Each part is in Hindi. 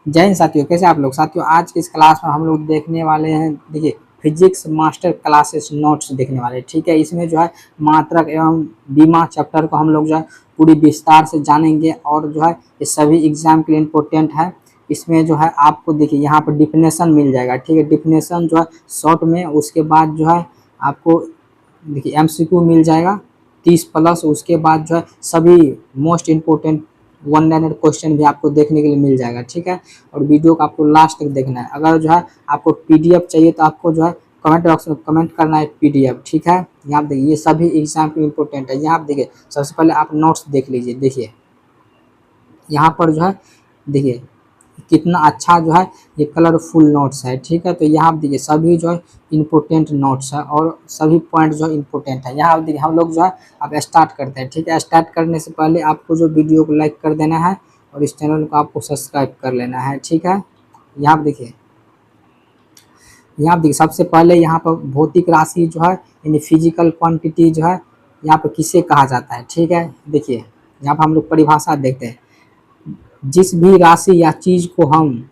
जय हिंद साथियों, कैसे आप लोग। साथियों आज की इस क्लास में हम लोग देखने वाले हैं, देखिए फिजिक्स मास्टर क्लासेस नोट्स देखने वाले हैं। ठीक है, इसमें जो है मात्रक एवं बीमा चैप्टर को हम लोग जो है पूरी विस्तार से जानेंगे और जो है ये सभी एग्जाम के लिए इम्पोर्टेंट है। इसमें जो है आपको देखिए यहाँ पर डिफिनेशन मिल जाएगा। ठीक है, डिफिनेशन जो है शॉर्ट में, उसके बाद जो है आपको देखिए एमसीक्यू मिल जाएगा 30+। उसके बाद जो है सभी most important one liner question भी आपको देखने के लिए मिल जाएगा। ठीक है, और वीडियो को आपको लास्ट तक देखना है। अगर जो है आपको पीडीएफ चाहिए तो आपको जो है कमेंट बॉक्स में कमेंट करना है पीडीएफ। ठीक है, यहाँ देखिए ये सभी एग्जाम के इम्पोर्टेंट है। यहाँ देखिए सबसे पहले आप नोट्स देख लीजिए। देखिए यहाँ पर जो है देखिए कितना अच्छा जो है ये कलरफुल नोट्स है। ठीक है, तो यहाँ आप देखिए सभी जो है इम्पोर्टेंट नोट्स है और सभी पॉइंट जो है इम्पोर्टेंट है। यहाँ आप देखिए हम लोग जो है अब स्टार्ट करते हैं। ठीक है, स्टार्ट करने से पहले आपको जो वीडियो को लाइक कर देना है और इस चैनल को आपको सब्सक्राइब कर लेना है। ठीक है, यहाँ आप देखिए सबसे पहले यहाँ पर भौतिक राशि जो है यानी फिजिकल क्वांटिटी जो है यहाँ पर किसे कहा जाता है। ठीक है, देखिए यहाँ पर हम लोग परिभाषा देखते हैं। जिस भी राशि या चीज़ को हम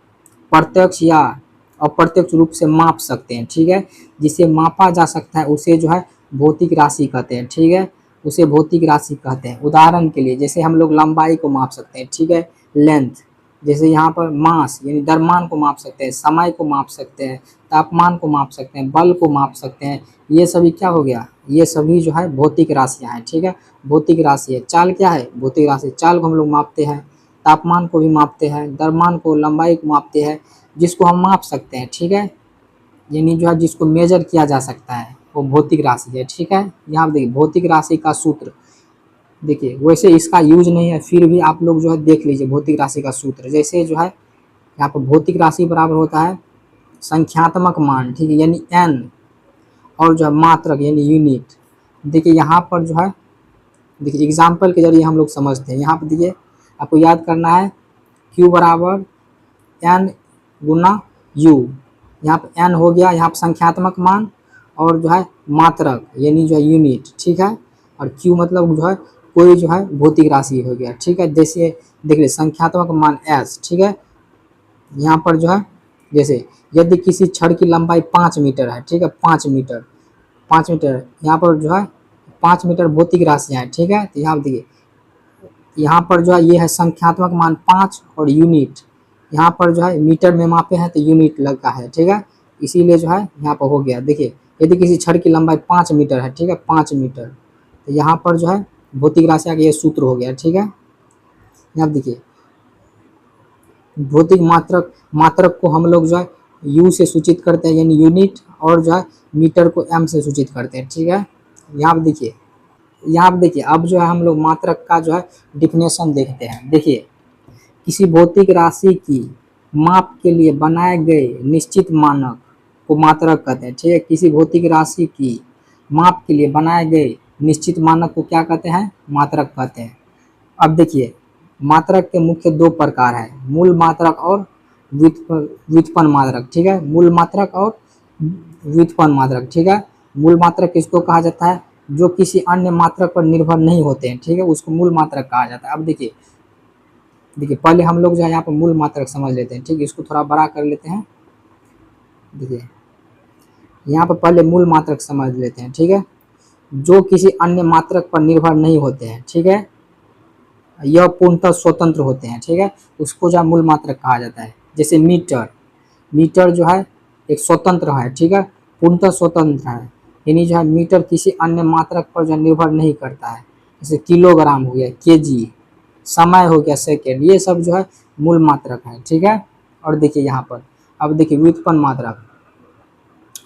प्रत्यक्ष या अप्रत्यक्ष रूप से माप सकते हैं, ठीक है, जिसे मापा जा सकता है उसे जो है भौतिक राशि कहते हैं। ठीक है, उसे भौतिक राशि कहते हैं। उदाहरण के लिए जैसे हम लोग लंबाई को माप सकते हैं। ठीक है, लेंथ, जैसे यहाँ पर मास यानी द्रव्यमान को माप सकते हैं, समय को माप सकते हैं, तापमान को माप सकते हैं, बल को माप सकते हैं। ये सभी क्या हो गया, ये सभी जो है भौतिक राशियाँ हैं। ठीक है, भौतिक राशि है। चाल क्या है, भौतिक राशि। चाल को हम लोग मापते हैं, तापमान को भी मापते हैं, द्रव्यमान को, लंबाई को मापते हैं, जिसको हम माप सकते हैं। ठीक है, यानी जो है जिसको मेजर किया जा सकता है वो भौतिक राशि है। ठीक है, यहाँ देखिए भौतिक राशि का सूत्र देखिए, वैसे इसका यूज नहीं है फिर भी आप लोग जो है देख लीजिए भौतिक राशि का सूत्र। जैसे जो है यहाँ पर भौतिक राशि बराबर होता है संख्यात्मक मान। ठीक है, यानी एन, और जो है मात्रक यानी यूनिट। देखिए यहाँ पर जो है देखिए एग्जाम्पल के जरिए हम लोग समझते हैं। यहाँ पर देखिए आपको याद करना है Q बराबर एन गुना यू। यहाँ पर एन हो गया यहाँ पर संख्यात्मक मान और जो है मात्रक यानी जो है यूनिट। ठीक है, और Q मतलब जो है कोई जो है भौतिक राशि हो गया। ठीक है, जैसे देख लीजिए संख्यात्मक मान S। ठीक है, यहाँ पर जो है जैसे यदि किसी छड़ की लंबाई 5 मीटर है। ठीक है, 5 मीटर यहाँ पर जो है 5 मीटर भौतिक राशियाँ हैं। ठीक है, तो यहाँ देखिए यहाँ पर जो है ये है संख्यात्मक मान 5 और यूनिट यहाँ पर जो है मीटर में मापे हैं तो यूनिट लगा है। ठीक है, इसीलिए जो है यहाँ पर हो गया। देखिए यदि किसी छड़ की लंबाई 5 मीटर है, ठीक है, 5 मीटर, तो यहाँ पर जो है भौतिक राशि का ये सूत्र हो गया। ठीक है, यहाँ देखिए भौतिक मात्रक को हम लोग जो है यू से सूचित करते हैं यानी यूनिट, और जो है मीटर को एम से सूचित करते हैं। ठीक है, यहाँ देखिए अब जो है हम लोग मात्रक का जो है डिफिनेशन देखते हैं। देखिए किसी भौतिक राशि की माप के लिए बनाए गए निश्चित मानक को मात्रक कहते हैं। ठीक है, किसी भौतिक राशि की माप के लिए बनाए गए निश्चित मानक को क्या कहते हैं, मात्रक कहते हैं। अब देखिए मात्रक के मुख्य 2 प्रकार है, मूल मात्रक और व्युत्पन्न मात्रक। ठीक है, मूल मात्रक और व्युत्पन्न मात्रक। ठीक है, मूल मात्रक किसको कहा जाता है, जो किसी अन्य मात्रक पर निर्भर नहीं होते हैं। ठीक है, उसको मूल मात्रक कहा जाता है। अब देखिए पहले हम लोग जो है यहाँ पर मूल मात्रक समझ लेते हैं। ठीक है, इसको थोड़ा बड़ा कर लेते हैं। देखिए यहाँ पर पहले मूल मात्रक समझ लेते हैं। ठीक है, जो किसी अन्य मात्रक पर निर्भर नहीं होते हैं। ठीक है, यह पूर्णतः स्वतंत्र होते हैं। ठीक है, उसको जो मूल मात्रक कहा जाता है। जैसे मीटर जो है एक स्वतंत्र है। ठीक है, पूर्णतः स्वतंत्र है, यानी जो है मीटर किसी अन्य मात्रक पर जो निर्भर नहीं करता है। जैसे किलोग्राम हो गया, केजी, समय हो गया सेकेंड, ये सब जो है मूल मात्रक है। ठीक है, और देखिए यहाँ पर अब देखिए व्युत्पन्न मात्रक,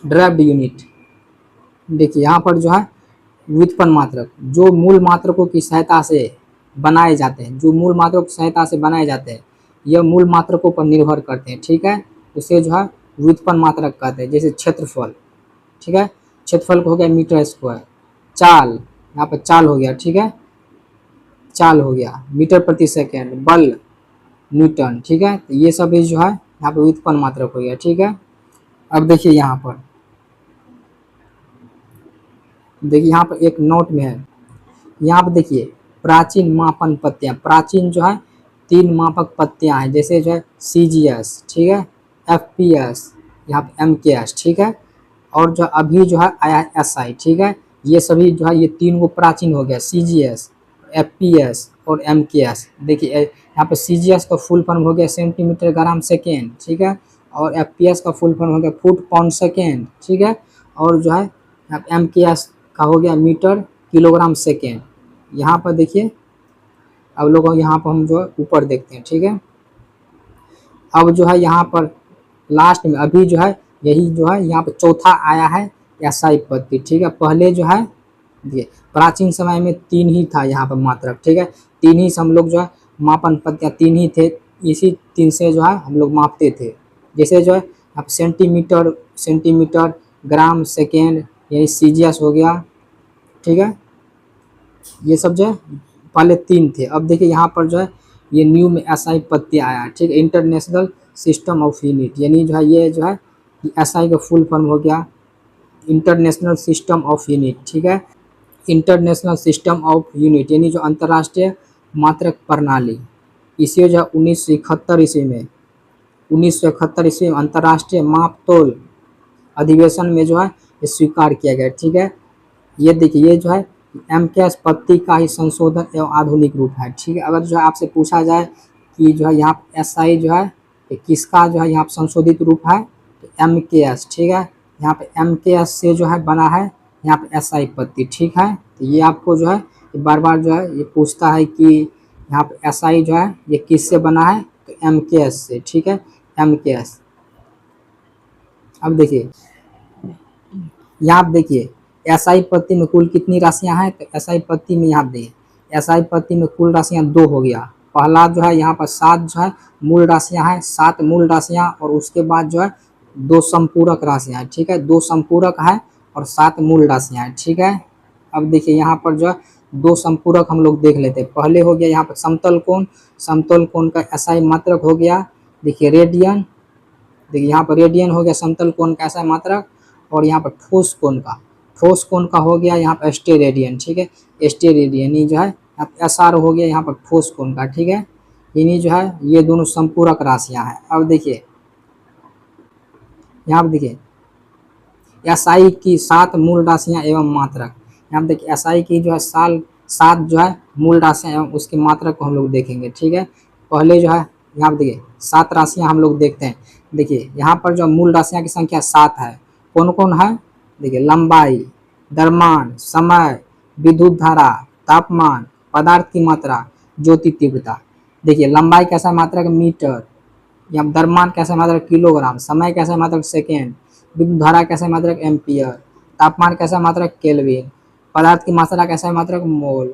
ड्राइव्ड यूनिट। देखिए यहाँ पर जो है व्युत्पन्न मात्रक जो मूल मात्रकों की सहायता से बनाए जाते हैं, यह मूल मात्रकों पर निर्भर करते हैं। ठीक है, उसे जो है व्युत्पन्न मात्रक कहते हैं। जैसे क्षेत्रफल, ठीक है, क्षेत्रफल को हो गया मीटर स्क्वायर। चाल, यहाँ पर चाल हो गया। ठीक है, चाल हो गया मीटर प्रति सेकेंड। बल न्यूटन। ठीक है, तो ये सब भी जो है यहाँ पर व्युत्पन्न मात्रक हो गया। ठीक है, अब देखिए यहाँ पर एक नोट में है, यहाँ पर देखिए प्राचीन मापन पत्तियाँ। प्राचीन जो है 3 मापक पत्तियां हैं, जैसे जो है CGS, ठीक है, FPS, यहाँ पे MKS, ठीक है, और जो अभी जो है आया है SI, ठीक है। ये सभी जो है ये 3 को प्राचीन हो गया, CGS, FPS और MKS। देखिए यहाँ पे CGS का फुल फॉर्म हो गया सेंटीमीटर ग्राम सेकेंड, ठीक है, और FPS का फुल फॉर्म हो गया फुट पाउंड सेकेंड, ठीक है, और जो है MKS का हो गया मीटर किलोग्राम सेकेंड। यहाँ पर देखिए, अब लोग यहाँ पर हम जो है ऊपर देखते हैं, ठीक है। अब जो है यहाँ पर लास्ट में अभी जो है यही जो है यहाँ पर चौथा आया है SI पद्धति, ठीक है। पहले जो है ये प्राचीन समय में 3 ही था यहाँ पर मात्रक, ठीक है, 3 ही से हम लोग जो है मापन पद्धतियाँ 3 ही थे, इसी 3 से जो है हम लोग मापते थे। जैसे जो है अब सेंटीमीटर ग्राम सेकेंड, यही CGS हो गया, ठीक है। ये सब जो है पहले 3 थे। अब देखिए यहाँ पर जो है ये न्यू में SI पद्धति आया है, ठीक है, इंटरनेशनल सिस्टम ऑफ यूनिट, यानी जो है ये जो है SI का फुल फॉर्म हो गया इंटरनेशनल सिस्टम ऑफ यूनिट, ठीक है, इंटरनेशनल सिस्टम ऑफ यूनिट, यानी जो अंतर्राष्ट्रीय मात्रक प्रणाली। इसे जो है 1971 ईस्वी में 1971 ईस्वी में अंतर्राष्ट्रीय मापतोल अधिवेशन में जो है ये स्वीकार किया गया, ठीक है। ये देखिए ये जो है MKS पद्धति का ही संशोधन एवं आधुनिक रूप है, ठीक है। अगर जो है आपसे पूछा जाए कि जो है यहाँ SI जो है किसका जो है यहाँ संशोधित रूप है, तो MKS, ठीक है, यहाँ पे MKS से जो है बना है यहाँ पे SI पद्धति, ठीक है। तो ये आपको जो है बार बार जो है ये पूछता है कि यहाँ पे SI जो है ये किससे बना है, तो MKS से, ठीक है, MKS। अब देखिए यहाँ पे देखिए SI पद्धति में कुल कितनी राशियाँ हैं, तो SI पद्धति में यहाँ देखिए SI पद्धति में कुल राशियाँ 2 हो गया। पहला जो है यहाँ पर 7 जो है मूल राशियाँ हैं, 7 मूल राशियाँ, और उसके बाद जो है 2 संपूरक राशियाँ हैं, ठीक है, 2 संपूरक है और 7 मूल राशियाँ हैं, ठीक है। अब देखिए यहाँ पर जो है 2 संपूरक हम लोग देख लेते हैं। पहले हो गया यहाँ पर समतल कोण का SI मात्रक हो गया, देखिए रेडियन, देखिए यहाँ पर रेडियन हो गया समतल कोण का SI मात्रक, और यहाँ पर ठोस कोण का हो गया यहाँ पर स्टेरेडियन, ठीक है, स्टेरेडियन, ये जो है यहाँ पर SR हो गया यहाँ पर ठोस कोण का, ठीक है। यानी जो है ये दोनों संपूरक राशियाँ हैं। अब देखिए यहाँ पर देखिए SI की 7 मूल राशियाँ एवं मात्रक, यहाँ पर देखिए SI की जो है 7 जो है मूल राशियाँ एवं उसके मात्रक को हम लोग देखेंगे, ठीक है। पहले जो है यहाँ पर देखिए 7 राशियाँ हम लोग देखते हैं। देखिए यहाँ पर जो मूल राशियाँ की संख्या 7 है, कौन कौन है, देखिए लंबाई, द्रव्यमान, समय, विद्युत धारा, तापमान, पदार्थ की मात्रा, ज्योति तीव्रता। देखिए लंबाई कैसा मात्रक मीटर, या द्रव्यमान कैसा मात्रक किलोग्राम, समय कैसा मात्रक सेकेंड, विद्युत धारा कैसा मात्रक एम्पियर, तापमान कैसा मात्रक केल्विन, पदार्थ की मात्रा कैसा मात्रक मोल,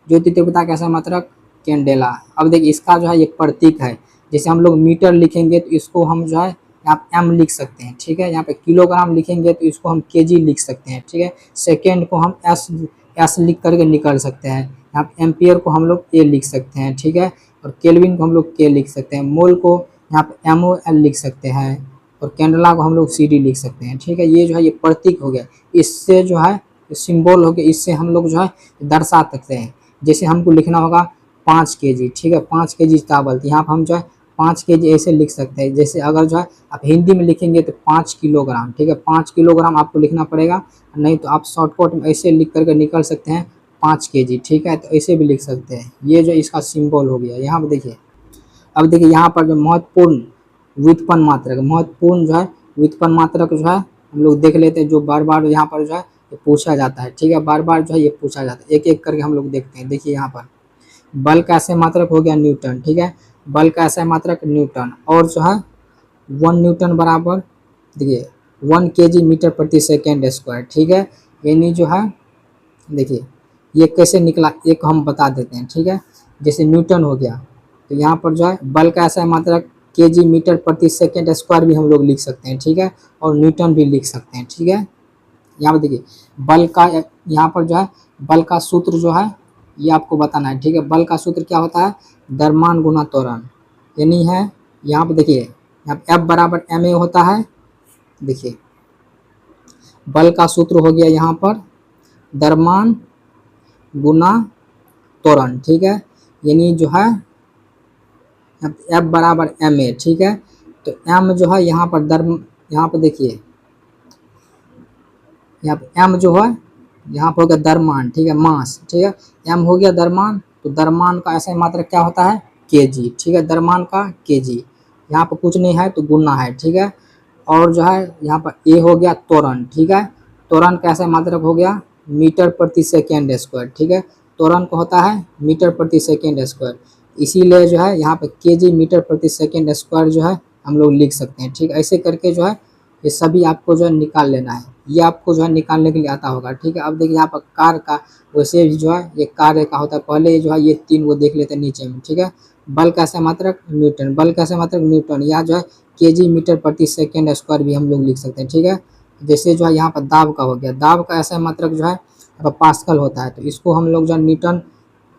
ज्योति तीव्रता कैसा मात्रक कैंडेला। अब देखिए इसका जो है ये प्रतीक है, जैसे हम लोग मीटर लिखेंगे तो इसको हम जो है यहाँ पे M लिख सकते हैं, ठीक है। यहाँ पे किलोग्राम लिखेंगे तो इसको हम kg लिख सकते हैं, ठीक है। सेकेंड को हम S लिख करके निकल सकते हैं। यहाँ पे एम्पियर को हम लोग A लिख सकते हैं, ठीक है, और केल्विन को हम लोग K लिख सकते हैं। मोल को यहाँ पे MOL लिख सकते हैं, और कैंडेला को हम लोग CD लिख सकते हैं, ठीक है। ये जो है ये प्रतीक हो गया, इससे जो है सिंबल हो गया, इससे हम लोग जो है दर्शा सकते हैं। जैसे हमको लिखना होगा 5 kg, ठीक है, 5 kg चावल, तो यहाँ पर हम जो है 5 kg ऐसे लिख सकते हैं। जैसे अगर जो है आप हिंदी में लिखेंगे तो 5 किलोग्राम, ठीक है, 5 किलोग्राम आपको लिखना पड़ेगा, नहीं तो आप शॉर्टकट में ऐसे लिख करके निकल सकते हैं 5 kg, ठीक है, तो ऐसे भी लिख सकते हैं। ये जो इसका सिंबल हो गया यहाँ पर देखिए। अब देखिए यहाँ पर जो महत्वपूर्ण व्युत्पन्न जो है व्युत्पन्न मात्रक जो है हम लोग देख लेते हैं, जो बार बार यहाँ पर जो है ये पूछा जाता है, ठीक है, बार बार जो है ये पूछा जाता है, एक एक करके हम लोग देखते हैं। देखिए यहाँ पर बल का SI मात्रक हो गया न्यूटन, ठीक है, बल का SI मात्रक न्यूटन, और जो है 1 न्यूटन बराबर देखिए 1 kg मीटर प्रति सेकेंड स्क्वायर, ठीक है। यानी जो है देखिए ये कैसे निकला एक हम बता देते हैं, ठीक है। जैसे न्यूटन हो गया तो यहाँ पर जो है बल का SI मात्रक kg मीटर प्रति सेकेंड स्क्वायर भी हम लोग लिख सकते हैं, ठीक है, और न्यूटन भी लिख सकते हैं, ठीक है। यहाँ पर देखिए बल का यहाँ पर जो है बल का सूत्र जो है ये आपको बताना है, ठीक है। बल का सूत्र क्या होता है, द्रव्यमान गुना त्वरण, यानी है यहाँ पर देखिए यहाँ F बराबर ma होता है। देखिए बल का सूत्र हो गया यहाँ पर द्रव्यमान गुना त्वरण, ठीक है, यानी जो है एफ बराबर एम ए, ठीक है। तो एम जो है यहाँ पर यहाँ पर देखिए, यहाँ पे एम जो है यहाँ पर हो गया द्रव्यमान, ठीक है, मास, ठीक है। एम हो गया द्रव्यमान, तो द्रव्यमान का ऐसा मात्रक क्या होता है, केजी, ठीक है, द्रव्यमान का केजी। यहाँ पर कुछ नहीं है तो गुना है, ठीक है। और जो है यहाँ पर ए हो गया त्वरण, ठीक है। त्वरण का ऐसा मात्रक हो गया मीटर प्रति सेकेंड स्क्वायर, ठीक है। त्वरण का होता है मीटर प्रति सेकेंड स्क्वायर, इसीलिए जो है यहाँ पर केजी मीटर प्रति सेकेंड स्क्वायर जो है हम लोग लिख सकते हैं, ठीक है। ऐसे करके जो है ये सभी आपको जो है निकाल लेना है, ये आपको जो है निकालने के लिए आता होगा, ठीक है। अब देखिए यहाँ पर कार का वैसे भी जो है ये कार्य का होता है, पहले जो है ये तीन वो देख लेते हैं नीचे में, ठीक है। बल का ऐसा मात्रक न्यूटन, बल का ऐसा मात्रक न्यूटन, या जो है केजी मीटर प्रति सेकेंड स्क्वायर भी हम लोग लिख सकते हैं, ठीक है। जैसे जो है यहाँ पर दाब का हो गया, दाब का ऐसा मात्रक जो है पास्कल होता है, तो इसको हम लोग जो है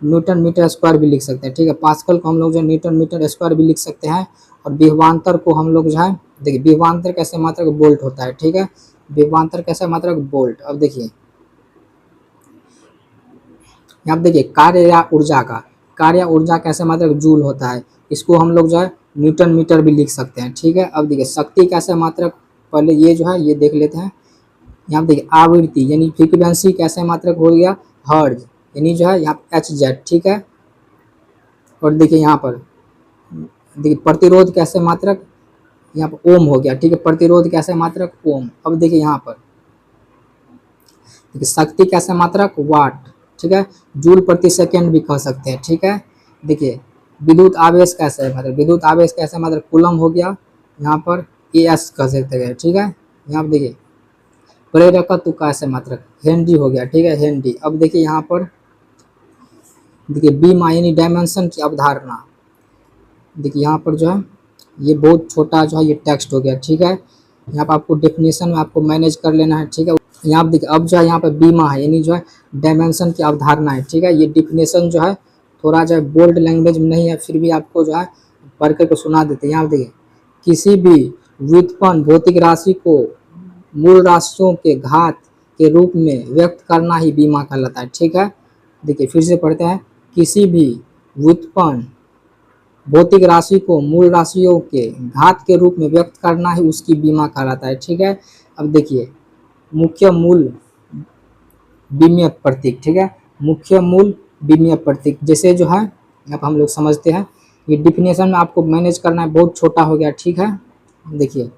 न्यूटन मीटर स्क्वायर भी लिख सकते हैं, ठीक है। पास्कल को हम लोग जो है न्यूटन मीटर स्क्वायर भी लिख सकते हैं। और विभवांतर को हम लोग जो है देखिए, विभवांतर कैसे मात्रक वोल्ट होता है, ठीक है। विभवांतर कैसे मात्रक वोल्ट। अब देखिए यहाँ देखिए कार्य या ऊर्जा कैसे मात्रक जूल होता है, इसको हम लोग जो है न्यूटन मीटर भी लिख सकते हैं, ठीक है। अब देखिए शक्ति कैसे मात्रक, पहले ये जो है ये देख लेते हैं। यहाँ देखिए आवृत्ति यानी फ्रीक्वेंसी कैसे मात्रक हो गया हर्ज, यानी जो है यहाँ एच जेड, ठीक है। और देखिए यहाँ पर देखिए प्रतिरोध कैसे मात्रक, यहाँ पर ओम हो गया, ठीक है। प्रतिरोध कैसे मात्रक ओम। अब देखिए यहाँ पर देखिए शक्ति कैसे मात्रक वाट, ठीक है। जूल प्रति सेकेंड भी कह सकते हैं, ठीक है। देखिए विद्युत आवेश कैसे मात्रक, विद्युत आवेश कैसे मात्रक कूलम हो गया, यहाँ पर ए एस कह सकते हैं, ठीक है। यहाँ पर देखिए प्रेरकत्व कैसे मात्रक हेनरी हो गया, ठीक है, हेनरी। अब देखिए यहाँ पर देखिए बीमा यानी डायमेंशन की अवधारणा, देखिए यहाँ पर जो है ये बहुत छोटा जो है ये टेक्स्ट हो गया, ठीक है। यहाँ पर आपको डेफिनेशन में आपको मैनेज कर लेना है, ठीक है। यहाँ पर देखिए अब जो है यहाँ पर बीमा है यानी जो है डायमेंशन की अवधारणा है, ठीक है। ये डेफिनेशन जो है थोड़ा जो है बोल्ड लैंग्वेज में नहीं है, फिर भी आपको जो है पढ़ कर को सुना देते हैं। यहाँ देखिए किसी भी व्युत्पन्न भौतिक राशि को मूल राशियों के घात के रूप में व्यक्त करना ही बीमा कहलाता है, ठीक है। देखिए फिर से पढ़ते हैं, किसी भी व्युत्पन्न भौतिक राशि को मूल राशियों के घात के रूप में व्यक्त करना ही उसकी बीमा कहलाता है, ठीक है। अब देखिए मुख्य मूल विमीय प्रतीक, ठीक है, मुख्य मूल विमीय प्रतीक जैसे जो है यहाँ पर हम लोग समझते हैं, ये डिफिनेशन में आपको मैनेज करना है, बहुत छोटा हो गया, ठीक है। देखिए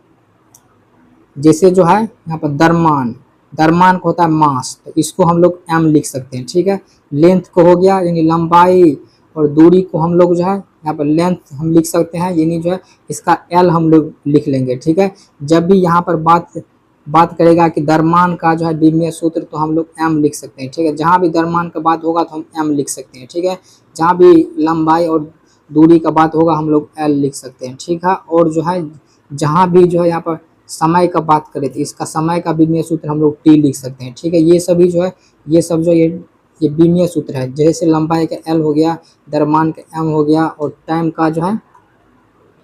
जैसे जो है यहाँ पर द्रव्यमान को होता है मास, तो इसको हम लोग एम लिख सकते हैं, ठीक है। लेंथ को हो गया यानी लंबाई, और दूरी को हम लोग जो है यहाँ पर लेंथ हम लिख सकते हैं, यानी जो है इसका एल हम लोग लिख लेंगे, ठीक है। जब भी यहाँ पर बात करेगा कि द्रव्यमान का जो है विमीय सूत्र, तो हम लोग एम लिख सकते हैं, ठीक है। जहाँ भी द्रव्यमान का बात होगा तो हम एम लिख सकते हैं, ठीक है। जहाँ भी लंबाई और दूरी का बात होगा हम लोग एल लिख सकते हैं, ठीक है। और जो है जहाँ भी जो है यहाँ पर समय का बात करें तो इसका समय का विमीय सूत्र हम लोग टी लिख सकते हैं, ठीक है। ये सभी जो है ये सब जो ये विमीय सूत्र है, जैसे लंबाई का एल हो गया, द्रव्यमान का एम हो गया, और टाइम का जो है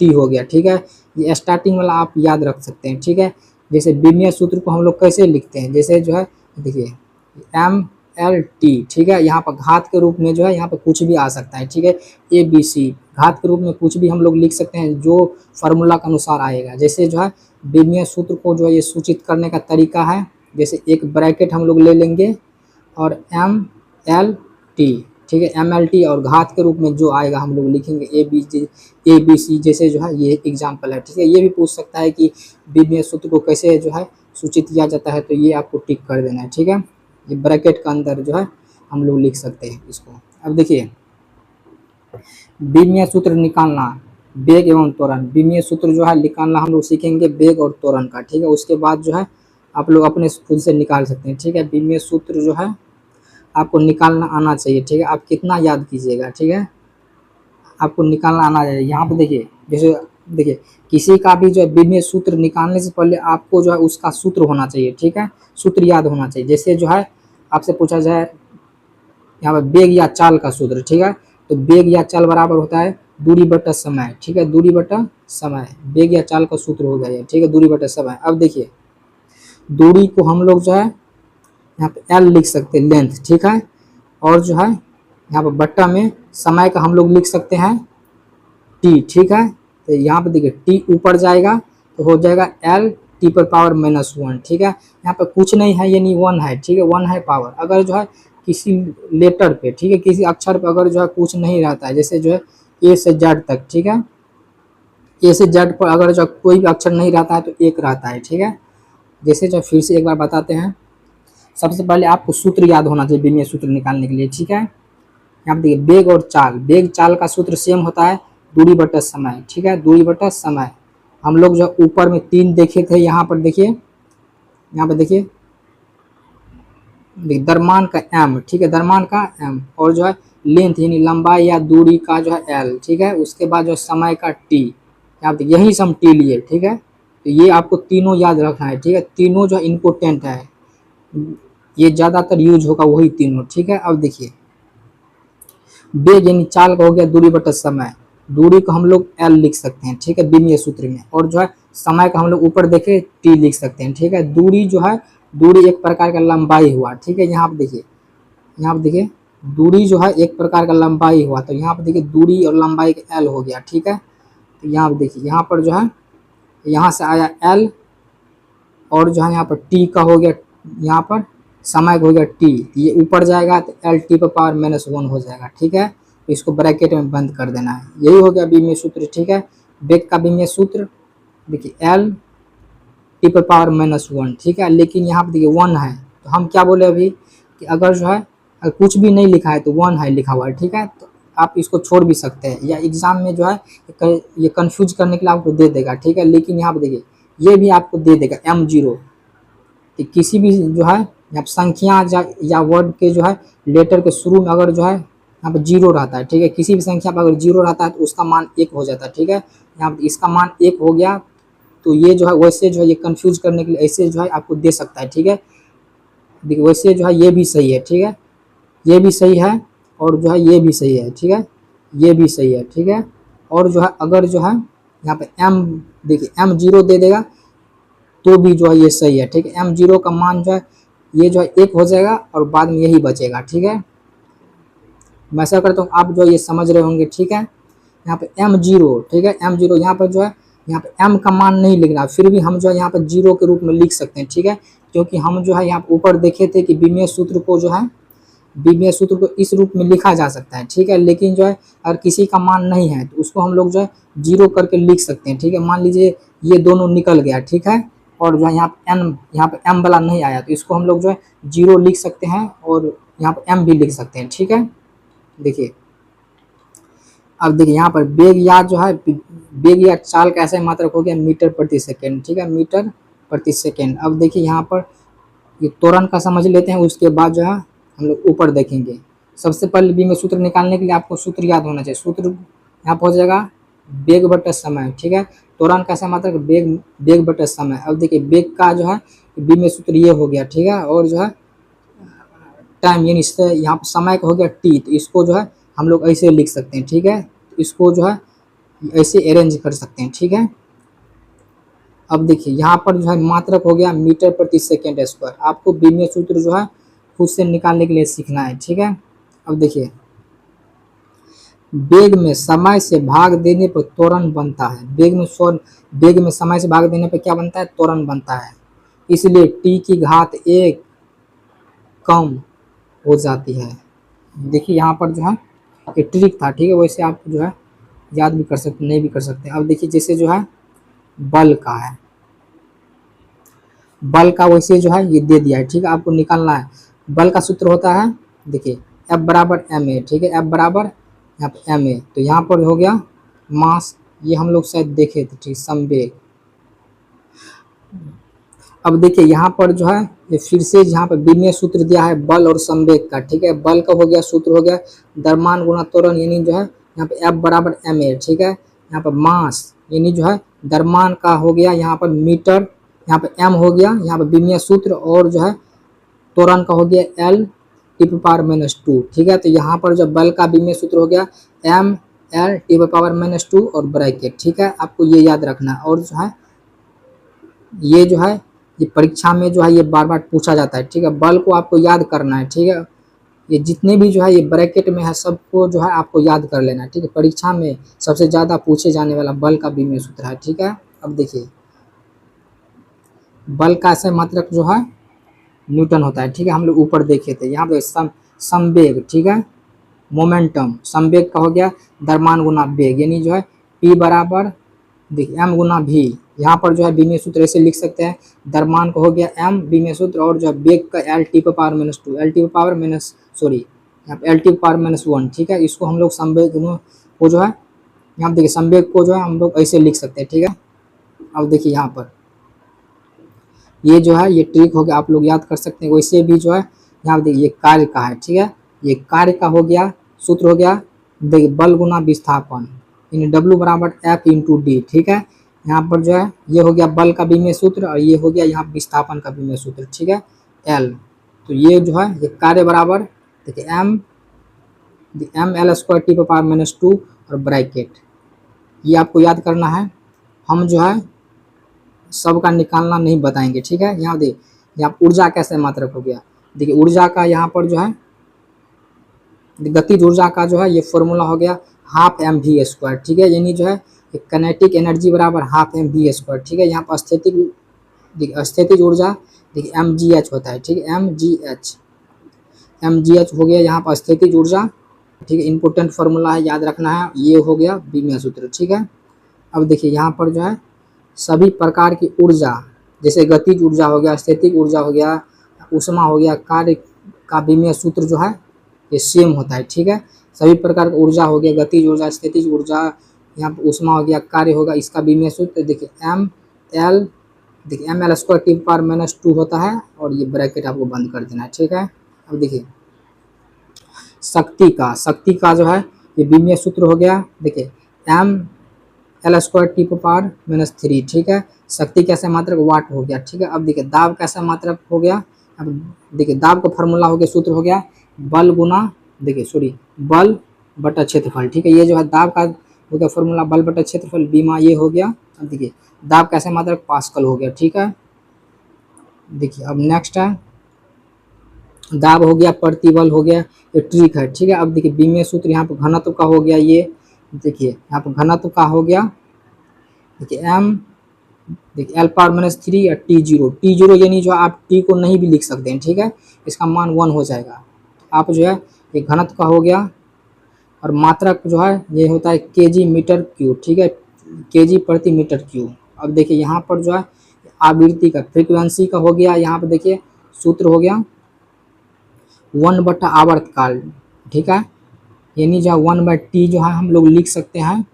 टी हो गया, ठीक है। ये स्टार्टिंग वाला आप याद रख सकते हैं, ठीक है। जैसे विमीय सूत्र को हम लोग कैसे लिखते हैं, जैसे जो है देखिए एम एल टी, ठीक है। यहाँ पर घात के रूप में जो है यहाँ पर कुछ भी आ सकता है, ठीक है। ए बी सी घात के रूप में कुछ भी हम लोग लिख सकते हैं जो फार्मूला के अनुसार आएगा। जैसे जो है विमीय सूत्र को जो है ये सूचित करने का तरीका है, जैसे एक ब्रैकेट हम लोग ले लेंगे और एम एल टी, ठीक है, एम एल टी, और घात के रूप में जो आएगा हम लोग लिखेंगे ए बी सी, जैसे जो है ये एग्जाम्पल है, ठीक है। ये भी पूछ सकता है कि विमीय सूत्र को कैसे जो है सूचित किया जाता है, तो ये आपको टिक कर देना है, ठीक है। ये ब्रैकेट का अंदर जो है हम लोग लिख सकते हैं इसको। अब देखिए विमीय सूत्र निकालना, वेग एवं त्वरण, विमीय सूत्र जो है निकालना हम लोग सीखेंगे वेग और त्वरण का, ठीक है। उसके बाद जो है आप लोग अपने खुद से निकाल सकते हैं, ठीक है। विमीय सूत्र जो है आपको निकालना आना चाहिए, ठीक है। आप कितना याद कीजिएगा, ठीक है, आपको निकालना आना चाहिए। यहाँ पे देखिए जैसे देखिए किसी का भी जो है विमीय सूत्र निकालने से पहले आपको जो है उसका सूत्र होना चाहिए, ठीक है, सूत्र याद होना चाहिए। जैसे जो है आपसे पूछा जाए यहाँ पर वेग या चाल का सूत्र, ठीक है, तो वेग या चाल बराबर होता है दूरी बटा समय, ठीक है, दूरी बटा समय, वेग या चाल का सूत्र हो गया, ठीक है, दूरी बटा समय। अब देखिए दूरी को हम लोग जो है यहाँ पे एल लिख सकते हैं, लेंथ, ठीक है। और जो है यहाँ पर बट्टा में समय का हम लोग लिख सकते हैं टी, ठीक है। तो यहाँ पे देखिए टी ऊपर जाएगा तो हो जाएगा एल टी पर पावर -1, ठीक है। यहाँ पे कुछ नहीं है यानी 1 है, ठीक है, 1 है पावर। अगर जो है किसी लेटर पे, ठीक है, किसी अक्षर पे अगर जो है कुछ नहीं रहता है, जैसे जो है ए से जेड तक, ठीक है, ए से जेड पर अगर जो कोई भी अक्षर नहीं रहता है तो एक रहता है, ठीक है। जैसे जो फिर से एक बार बताते हैं, सबसे पहले आपको सूत्र याद होना चाहिए विमीय सूत्र निकालने के लिए, ठीक है। यहाँ पे देखिए वेग और चाल, वेग चाल का सूत्र सेम होता है दूरी बटा समय, ठीक है, दूरी बटा समय। हम लोग जो ऊपर में 3 देखे थे, यहाँ पर देखिए, यहाँ पे देखिए द्रव्यमान का m, ठीक है, द्रव्यमान का m, और जो है लेंथ यानी लंबाई या दूरी का जो है l, ठीक है। उसके बाद जो समय का t, यहाँ पे यही सम t लिए, ठीक है। तो ये आपको तीनों याद रखना है, ठीक है, तीनों जो इम्पोर्टेंट है, ये ज़्यादातर यूज होगा वही तीनों, ठीक है। अब देखिए वेग यानी चाल का हो गया दूरी बटा समय, दूरी को हम लोग l लिख सकते हैं, ठीक है, विमीय सूत्र में। और जो है समय का हम लोग ऊपर देखे t लिख सकते हैं, ठीक है। दूरी जो है, दूरी एक प्रकार का लंबाई हुआ, ठीक है। यहाँ पे देखिए, यहाँ पे देखिए दूरी जो है एक प्रकार का लंबाई हुआ, तो यहाँ पे देखिए दूरी और लंबाई का l हो गया, ठीक है। तो यहाँ पे देखिए, यहाँ पर जो है यहाँ से आया l, और जो है यहाँ पर t का हो गया, यहाँ पर समय का हो गया t, ये ऊपर जाएगा तो l t पर पावर -1 हो जाएगा, ठीक है। तो इसको ब्रैकेट में बंद कर देना है, यही हो गया विमीय सूत्र, ठीक है। वेग का विमीय सूत्र देखिए l टी पर पावर -1, ठीक है। लेकिन यहाँ पर देखिए 1 है, तो हम क्या बोले अभी कि अगर जो है अगर कुछ भी नहीं लिखा है तो 1 है लिखा हुआ है, ठीक है। तो आप इसको छोड़ भी सकते हैं, या एग्जाम में जो है ये कंफ्यूज करने के लिए आपको दे देगा, ठीक है। लेकिन यहाँ पर देखिए ये भी आपको दे देगा m0, तो किसी भी जो है यहाँ संख्या या वर्ड के जो है लेटर के शुरू में अगर जो है यहाँ पर 0 रहता है, ठीक है, किसी भी संख्या पर अगर 0 रहता है तो उसका मान 1 हो जाता है, ठीक है। यहाँ पर इसका मान 1 हो गया, तो ये जो है वैसे जो है ये कंफ्यूज करने के लिए ऐसे जो है आपको दे सकता है, ठीक है। देखिए वैसे जो है ये भी सही है, ठीक है, ये भी सही है, और जो है ये भी सही है, ठीक है, ये भी सही है, ठीक है। और जो है अगर जो है यहाँ पे m, देखिए m0 दे देगा तो भी जो है ये सही है, ठीक है। m0 का मान जो है ये जो है 1 हो जाएगा और बाद में यही बचेगा, ठीक है। मैं ऐसा करता हूँ, आप जो ये समझ रहे होंगे, ठीक है। यहाँ पे m0, ठीक है, m0 यहाँ पर जो है यहाँ पे m का मान नहीं लिखना, फिर भी हम जो है यहाँ पर 0 के रूप में लिख सकते हैं, ठीक है। क्योंकि हम जो है यहाँ ऊपर देखे थे कि विमीय सूत्र को जो है विमीय सूत्र को इस रूप में लिखा जा सकता है, ठीक है। लेकिन जो है अगर किसी का मान नहीं है तो उसको हम लोग जो है 0 करके लिख सकते हैं, ठीक है। मान लीजिए ये दोनों निकल गया, ठीक है, और जो है यहाँ पे m वाला नहीं आया तो इसको हम लोग जो है 0 लिख सकते हैं और यहाँ पे m भी लिख सकते हैं, ठीक है। देखिए अब देखिए यहाँ पर वेग या जो है वेग या चाल का ऐसा मात्रक हो गया मीटर प्रति सेकेंड, ठीक है, मीटर प्रति सेकेंड। अब देखिए यहाँ पर ये त्वरण का समझ लेते हैं, उसके बाद जो है हम लोग ऊपर देखेंगे। सबसे पहले विमीय सूत्र निकालने के लिए आपको सूत्र याद होना चाहिए, सूत्र यहाँ पर हो जाएगा वेग बटा समय, ठीक है। त्वरण का ऐसा मात्रक वेग बटा समय। अब देखिए वेग का जो है विमीय सूत्र ये हो गया, ठीक है, और जो है टाइम यानी इससे यहाँ पर समय का हो गया t, तो इसको जो है हम लोग ऐसे लिख सकते हैं, ठीक है। इसको जो है ऐसे अरेंज कर सकते हैं, ठीक है। अब देखिए यहाँ पर जो है मात्रक हो गया मीटर प्रति सेकेंड स्क्वायर। आपको विमीय सूत्र जो है खुद से निकालने के लिए सीखना है, ठीक है। अब देखिए वेग में समय से भाग देने पर त्वरण बनता है, वेग में समय से भाग देने पर क्या बनता है, त्वरण बनता है। इसलिए t की घात 1 कम हो जाती है। देखिए यहाँ पर जो है ये ट्रिक था, ठीक है, वैसे आप जो है याद भी कर सकते नहीं भी कर सकते। अब देखिए जैसे जो है बल का है, बल का वैसे जो है ये दे दिया है, ठीक है, आपको निकालना है। बल का सूत्र होता है देखिए F बराबर ma, ठीक है, F बराबर यहाँ पे ma, तो यहाँ पर हो गया मास, ये हम लोग शायद देखे थे, ठीक, संवेग। अब देखिए यहाँ पर जो है ये फिर से यहाँ पर विमीय सूत्र दिया है बल और संवेग का, ठीक है। बल का हो गया सूत्र हो गया द्रव्यमान गुणा त्वरण, यानी जो है यहाँ पे F बराबर ma, ठीक है। यहाँ पर मास यानी जो है द्रव्यमान का हो गया यहाँ पर मीटर, यहाँ पे m हो गया यहाँ पर विमीय सूत्र, और जो है त्वरण का हो गया L टी पर पावर -2, ठीक है। तो यहाँ पर जो बल का विमीय सूत्र हो गया m L टी पर पावर -2 और ब्रैकेट, ठीक है, आपको ये याद रखना है। और जो है ये जो है ये परीक्षा में जो है ये बार बार पूछा जाता है, ठीक है। बल को आपको याद करना है, ठीक है, ये जितने भी जो है ये ब्रैकेट में है सबको जो है आपको याद कर लेना है, ठीक है। परीक्षा में सबसे ज़्यादा पूछे जाने वाला बल का विमीय सूत्र है, ठीक है। अब देखिए बल का ऐसे मात्रक जो है न्यूटन होता है, ठीक है। हम लोग ऊपर देखे थे, यहाँ पे संवेग, ठीक है, मोमेंटम, संवेग का हो गया द्रव्यमान गुना वेग, यानी जो है P बराबर देखिए m गुना v। यहाँ पर जो है विमीय सूत्र ऐसे लिख सकते हैं, द्रव्यमान को हो गया m विमीय सूत्र, और जो है वेग का L T power minus 2, L T power minus sorry यहाँ पे L T पावर माइनस 1, ठीक है। इसको हम लोग संवेग को जो है यहाँ देखिए संवेग को जो है हम लोग ऐसे लिख सकते हैं, ठीक है। अब देखिए यहाँ पर ये जो है ये ट्रिक हो गया, आप लोग याद कर सकते हैं। वैसे भी जो है यहाँ देखिए ये कार्य का है, ठीक है, ये कार्य का हो गया, सूत्र हो गया देखिए बल गुना विस्थापन, यानी W बराबर F इंटू डी, ठीक है। यहाँ पर जो है ये हो गया बल का विमीय सूत्र, और ये हो गया यहाँ विस्थापन का विमीय सूत्र, ठीक है, L। तो ये जो है ये कार्य बराबर देखिए m L square T power minus 2 और ब्रैकेट, ये आपको याद करना है। हम जो है सबका निकालना नहीं बताएंगे, ठीक है। यहाँ देखिए यहाँ ऊर्जा कैसे मात्रक हो गया, देखिए ऊर्जा का यहाँ पर जो है गतिज ऊर्जा का जो है ये फॉर्मूला हो गया हाफ एम वी स्क्वायर, ठीक है, यानी जो है काइनेटिक एनर्जी बराबर हाफ एम वी स्क्वायर, ठीक है। यहाँ पर स्थितिज ऊर्जा देखिए एम जी एच होता है, ठीक है, एम जी एच हो गया यहाँ पर स्थितिज ऊर्जा, ठीक है। इंपॉर्टेंट फार्मूला है, याद रखना है। ये हो गया विमीय सूत्र, ठीक है। अब देखिए यहाँ पर जो है सभी प्रकार की ऊर्जा, जैसे गतिज ऊर्जा हो गया, स्थितिज ऊर्जा हो गया, ऊष्मा हो गया, कार्य का विमीय सूत्र जो है ये सेम होता है, ठीक है। सभी प्रकार का ऊर्जा हो गया, गतिज ऊर्जा, स्थितिज ऊर्जा, यहाँ पर ऊष्मा हो गया, कार्य होगा, इसका विमीय सूत्र देखिए M L square T power minus 2 होता है, और ये ब्रैकेट आपको बंद कर देना है, ठीक है। अब देखिए शक्ति का जो है ये विमीय सूत्र हो गया देखिए M L square T power minus 3, ठीक है। शक्ति कैसे मात्रक वाट हो गया, ठीक है। अब देखिए दाब कैसा मात्रक हो गया, अब देखिए दाब का फॉर्मूला हो गया, सूत्र हो गया बल गुना देखिए सॉरी बल बटा क्षेत्रफल, ठीक है। ये जो है दाब का हो गया फॉर्मूला बल बटा क्षेत्रफल, बीमा ये हो गया। अब देखिए दाब कैसे मात्रक पास्कल हो गया, ठीक है। देखिए अब नेक्स्ट है दाब हो गया, प्रतिबल हो गया, ये ट्रिक है, ठीक है। अब देखिए विमीय सूत्र यहाँ पर घनत्व का हो गया, ये देखिए यहाँ पर घनत्व का हो गया देखिए m देखिए L पावर माइनस 3 या T0, यानी जो आप T को नहीं भी लिख सकते हैं, ठीक है, इसका मान 1 हो जाएगा। आप जो है ये घनत्व का हो गया, और मात्रक जो है ये होता है kg मीटर क्यूब, ठीक है, kg प्रति मीटर क्यूब। अब देखिए यहाँ पर जो है आवृत्ति का फ्रीक्वेंसी का हो गया, यहाँ पर देखिए सूत्र हो गया 1 बटा आवर्तकाल, ठीक है, यानी जो 1/t जो है हम लोग लिख सकते हैं,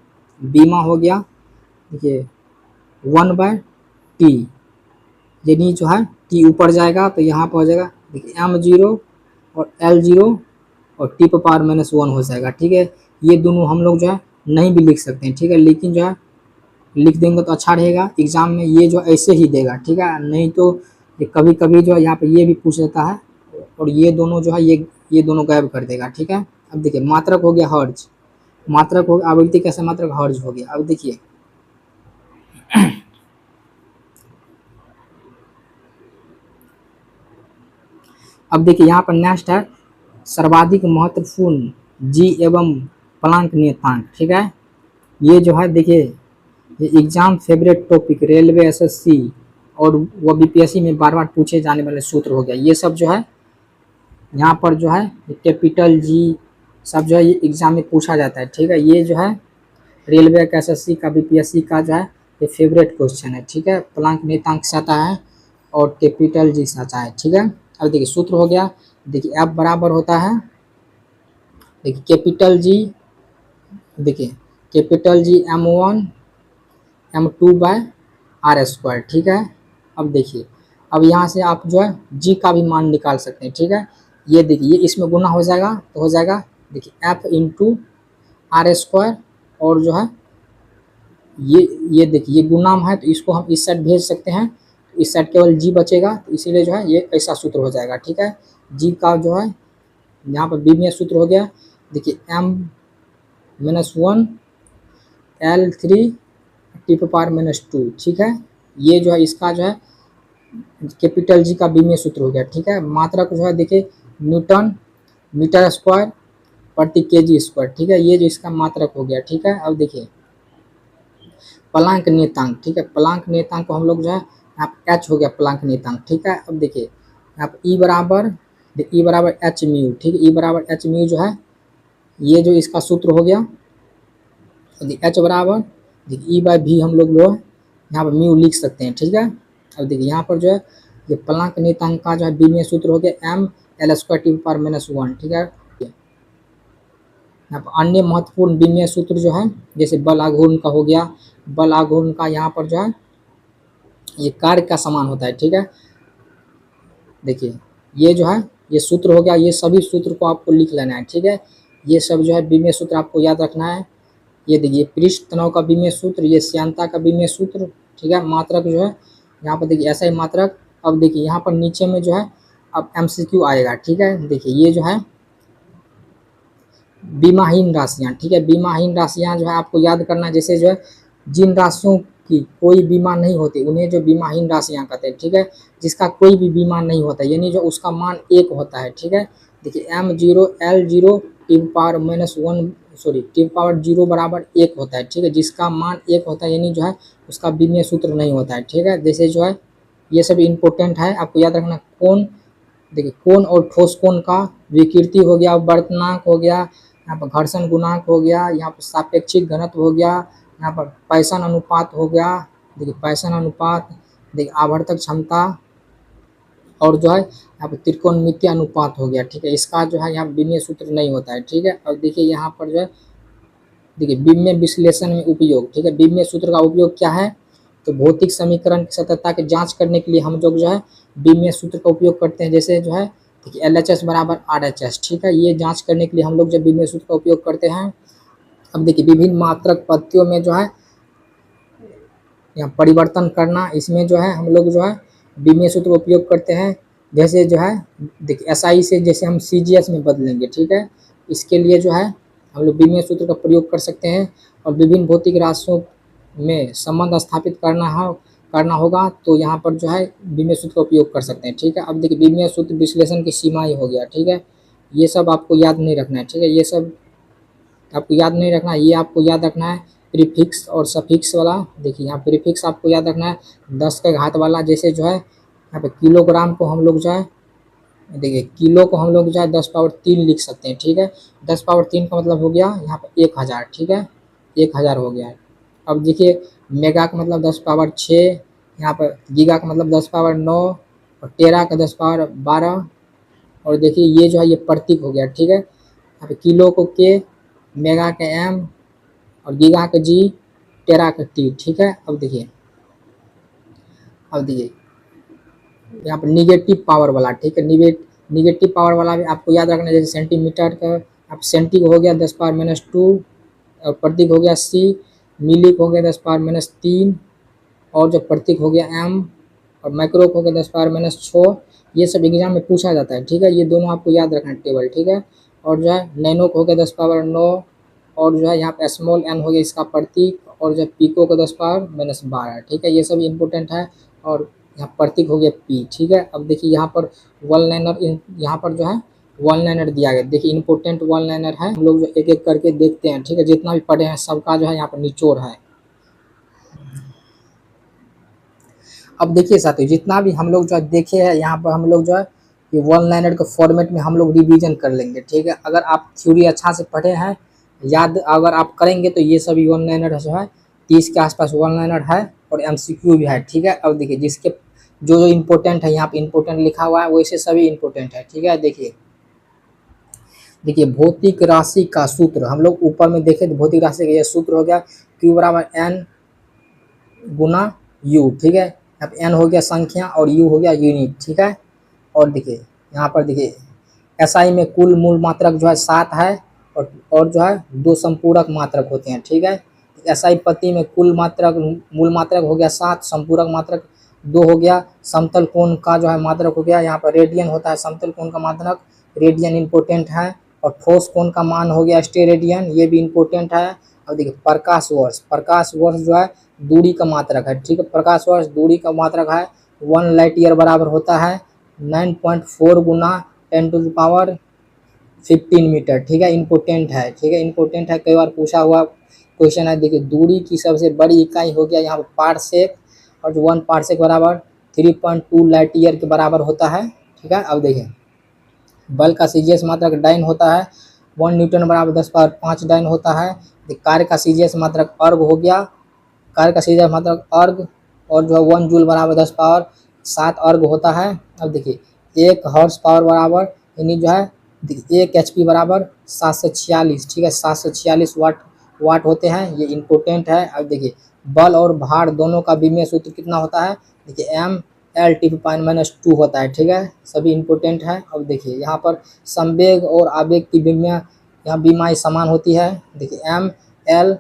बीमा हो गया देखिए 1/t, यानी जो है t ऊपर जाएगा तो यहाँ पर हो जाएगा देखिए m0 और L0 और t पावर माइनस 1 हो जाएगा, ठीक है। ये दोनों हम लोग जो है नहीं भी लिख सकते हैं, ठीक है, लेकिन जो है लिख देंगे तो अच्छा रहेगा, एग्जाम में ये जो ऐसे ही देगा, ठीक है। नहीं तो कभी कभी जो है यहाँ पे ये भी पूछ लेता है, और ये दोनों जो है ये दोनों गायब कर देगा, ठीक है। अब देखिए मात्रक हो गया हर्ज, मात्रक हो गया आवृत्ति कैसे मात्रक हर्ज हो गया। अब देखिए अब देखिए यहाँ पर नेक्स्ट है सर्वाधिक महत्वपूर्ण जी एवं प्लांक नियतांक, ठीक है। ये जो है देखिए ये exam favourite topic, railway SSC और वो बीपीएससी में बार बार पूछे जाने वाले सूत्र हो गया। ये सब जो है यहाँ पर जो है कैपिटल जी सब जो है ये एग्जाम में पूछा जाता है, ठीक है। ये जो है रेलवे का, एसएससी का, बीपीएससी का जो है ये फेवरेट क्वेश्चन है, ठीक है। प्लांक नियतांक से आता है और कैपिटल जी से आता है, ठीक है। अब देखिए सूत्र हो गया देखिए एफ बराबर होता है देखिए कैपिटल जी, देखिए capital G m1 m2 by R square, ठीक है। अब देखिए अब यहाँ से आप जो है जी का भी मान निकाल सकते हैं, ठीक है। ये देखिए ये इसमें गुना हो जाएगा तो हो जाएगा देखिए एफ इंटू आर स्क्वायर, और जो है ये देखिए ये गुणाम है तो इसको हम इस साइड भेज सकते हैं, तो इस साइड केवल जी बचेगा, तो इसीलिए जो है ये ऐसा सूत्र हो जाएगा, ठीक है। जी का जो है यहाँ पर विमीय सूत्र हो गया देखिए m-1 L3 T power minus 2, ठीक है। ये जो है इसका जो है कैपिटल जी का विमीय सूत्र हो गया, ठीक है। मात्रक जो है देखिए न्यूटन मीटर स्क्वायर प्रति केजी स्क्वायर, ठीक है। ये जो इसका मात्रक हो गया, ठीक है। अब देखिए प्लांक नियतांक, ठीक है। प्लांक नियतांक को हम लोग जो है आप एच हो गया प्लांक नियतांक, ठीक है। अब देखिए आप ई बराबर एच म्यू, ठीक है। ई बराबर एच म्यू जो है ये जो इसका सूत्र हो गया, एच बराबर देखिए ई बाई भी हम लोग जो है यहाँ पर म्यू लिख सकते हैं, ठीक है। अब देखिए यहाँ पर जो है ये प्लांक नियतांक का जो है बीमीय सूत्र हो गया M L square T power -1, ठीक है। यहाँ पर अन्य महत्वपूर्ण बीमीय सूत्र जो है जैसे बल आघूर्ण का हो गया, बल आघूर्ण का यहाँ पर जो है ये कार्य का समान होता है, ठीक है। देखिए ये जो है ये सूत्र हो गया, ये सभी सूत्र को आपको लिख लेना है, ठीक है। ये सब जो है बीमीय सूत्र आपको याद रखना है। ये देखिए पृष्ठ तनाव का बीमीय सूत्र, ये श्यानता का बीमीय सूत्र, ठीक है। मात्रक जो है यहाँ पर देखिए ऐसा ही मात्रक। अब देखिए यहाँ पर नीचे में जो है अब MCQ आएगा, ठीक है। देखिए ये जो है बीमाहीन राशियाँ, ठीक है। बीमाहीन राशियाँ जो है आपको याद करना है, जैसे जो है जिन राशियों की कोई बीमा नहीं होती उन्हें जो बीमाहीन राशियाँ कहते हैं, ठीक है। जिसका कोई भी बीमा नहीं होता यानी जो उसका मान 1 होता है, ठीक है। देखिए M0 L0 T power -1 sorry T power 0 बराबर 1 होता है, ठीक है। जिसका मान 1 होता है यानी जो है उसका बीमीय सूत्र नहीं होता है, ठीक है। जैसे जो है ये सब इम्पोर्टेंट है, आपको याद रखना। कोण देखिए कोण और ठोस कोण का विकृति हो गया, वर्तनांक हो गया, यहाँ पर घर्षण गुणांक हो गया, यहाँ पर सापेक्षिक घनत्व हो गया, यहाँ पर पैसन अनुपात हो गया। देखिए पैसन अनुपात, देखिए आवर्तक क्षमता और जो है यहाँ पर त्रिकोणमितीय अनुपात हो गया, ठीक है। इसका जो है यहाँ बीमीय सूत्र नहीं होता है, ठीक है। और देखिए यहाँ पर जो है देखिए बीमीय विश्लेषण में उपयोग, ठीक है। बीमीय सूत्र का उपयोग क्या है, तो भौतिक समीकरण की सत्यता की जांच करने के लिए हम लोग जो है बीमीय सूत्र का उपयोग करते हैं। जैसे जो है देखिए LHS बराबर RHS, ठीक है। ये जांच करने के लिए हम लोग जब बीमीय सूत्र का उपयोग करते हैं। अब देखिए विभिन्न मात्रक पद्धतियों में जो है यहाँ परिवर्तन करना, इसमें जो है हम लोग जो है बीमीय सूत्र उपयोग करते हैं। जैसे जो है देखिए SI से जैसे हम CGS में बदलेंगे, ठीक है। इसके लिए जो है हम लोग बीमीय सूत्र का प्रयोग कर सकते हैं। और विभिन्न भौतिक राशियों में संबंध स्थापित करना होगा तो यहाँ पर जो है बीमीय सूत्र का उपयोग कर सकते हैं, ठीक है। अब देखिए बीमीय सूत्र विश्लेषण की सीमाएं हो गया, ठीक है। ये सब आपको याद नहीं रखना है, ठीक है। ये सब आपको याद नहीं रखना है, ये आपको याद रखना है प्रीफिक्स और सफिक्स वाला। देखिए यहाँ प्रीफिक्स आपको याद रखना है 10 के घात वाला। जैसे जो है यहाँ पे किलोग्राम को हम लोग जो है देखिए किलो को हम लोग जो है 10 पावर 3 लिख सकते हैं, ठीक है। 10 पावर 3 का मतलब हो गया यहाँ पे 1000, ठीक है। 1000 हो गया है। अब देखिए मेगा का मतलब 10 पावर 6, यहाँ पर गीगा का मतलब 10 पावर 9 और टेरा का 10 पावर 12। और देखिए ये जो है ये प्रतीक हो गया, ठीक है। यहाँ पे किलो को के, मेगा के M और गीगा के G, टेरा के T, ठीक है। अब देखिए यहाँ पर निगेटिव पावर वाला, ठीक है। निगेटिव पावर वाला भी आपको याद रखना है। जैसे सेंटीमीटर का आप सेंटी हो गया 10 पावर -2 और प्रतीक हो गया C, मिली हो गया 10 पावर -3 और जो प्रतीक हो गया M और माइक्रो हो गया 10 पावर -6। ये सब एग्जाम में पूछा जाता है, ठीक है। ये दोनों आपको याद रखना है टेबल, ठीक है। और जो है नैनो हो गया 10 पावर 9 और जो है यहाँ पे स्मॉल n हो गया इसका प्रतीक और जो पिको को 10 पावर -12, ठीक है। ये सब इम्पोर्टेंट है। और यहाँ प्रतीक हो गया P, ठीक है। अब देखिए यहाँ पर वन लाइनर, यहाँ पर जो है वन लाइनर दिया गया। देखिए इंपॉर्टेंट वन लाइनर है, हम लोग जो एक एक करके देखते हैं, ठीक है। जितना भी पढ़े हैं सबका जो है यहाँ पर निचोड़ है। अब देखिए साथियों जितना भी हम लोग जो है देखे हैं यहाँ पर हम लोग जो है ये वन लाइनर के फॉर्मेट में हम लोग रिवीजन कर लेंगे, ठीक है। अगर आप थ्योरी अच्छा से पढ़े हैं, याद अगर आप करेंगे तो ये सभी वन लाइनर जो है 30 के आसपास वन लाइनर है और MCQ भी है, ठीक है। अब देखिए जिसके जो इम्पोर्टेंट है यहाँ पे इम्पोर्टेंट लिखा हुआ है वैसे सभी इम्पोर्टेंट है, ठीक है। देखिए भौतिक राशि का सूत्र हम लोग ऊपर में देखें तो भौतिक राशि का यह सूत्र हो गया Q बराबर N गुना U, ठीक है। यहाँ पे N हो गया संख्या और U हो गया यूनिट, ठीक है। और देखिए यहाँ पर देखिए SI में कुल मूल मात्रक जो है 7 है और जो है 2 संपूरक मात्रक होते हैं, ठीक है। SI पत्ती में कुल मात्रक मूल मात्रक हो गया 7, संपूरक मात्रक 2 हो गया। समतल कोण का जो है मात्रक हो गया, यहाँ पर रेडियन होता है समतल कोण का मात्रक, रेडियन इम्पोर्टेंट है। और ठोस कोण का मान हो गया स्टेरेडियन, ये भी इम्पोर्टेंट है। और देखिए प्रकाश वर्ष जो है दूरी का मात्रक है, ठीक है। प्रकाश वर्ष दूरी का मात्रक है 1 लाइट ईयर बराबर होता है 9.4 गुना 10 टू द पावर 15 मीटर, ठीक है, इम्पोर्टेंट है, ठीक है, इम्पोर्टेंट है, कई बार पूछा हुआ क्वेश्चन है। देखिए दूरी की सबसे बड़ी इकाई हो गया यहाँ पर पारसेक, और जो 1 पारसेक बराबर 3.2 लाइट ईयर के बराबर होता है, ठीक है। अब देखिए बल का सीजीएस मात्रक डाइन होता है, 1 न्यूटन बराबर 10⁵ डाइन होता है। कार्य का सीजीएस मात्रक अर्ग हो गया, कार्य का सीजीएस मात्रक अर्ग, और जो है 1 जूल बराबर 10⁻7 अर्ग होता है। अब देखिए 1 हॉर्स पावर बराबर यानी जो है 1 एचपी बराबर 746, ठीक है, 746 वाट होते हैं, ये इम्पोर्टेंट है। अब देखिए बल और भार दोनों का विमीय सूत्र कितना होता है, देखिए M L T power minus 2 होता है, ठीक है, सभी इम्पोर्टेंट है। अब देखिए यहाँ पर संवेग और आवेग की विमीय यहाँ विमाई समान होती है, देखिए M L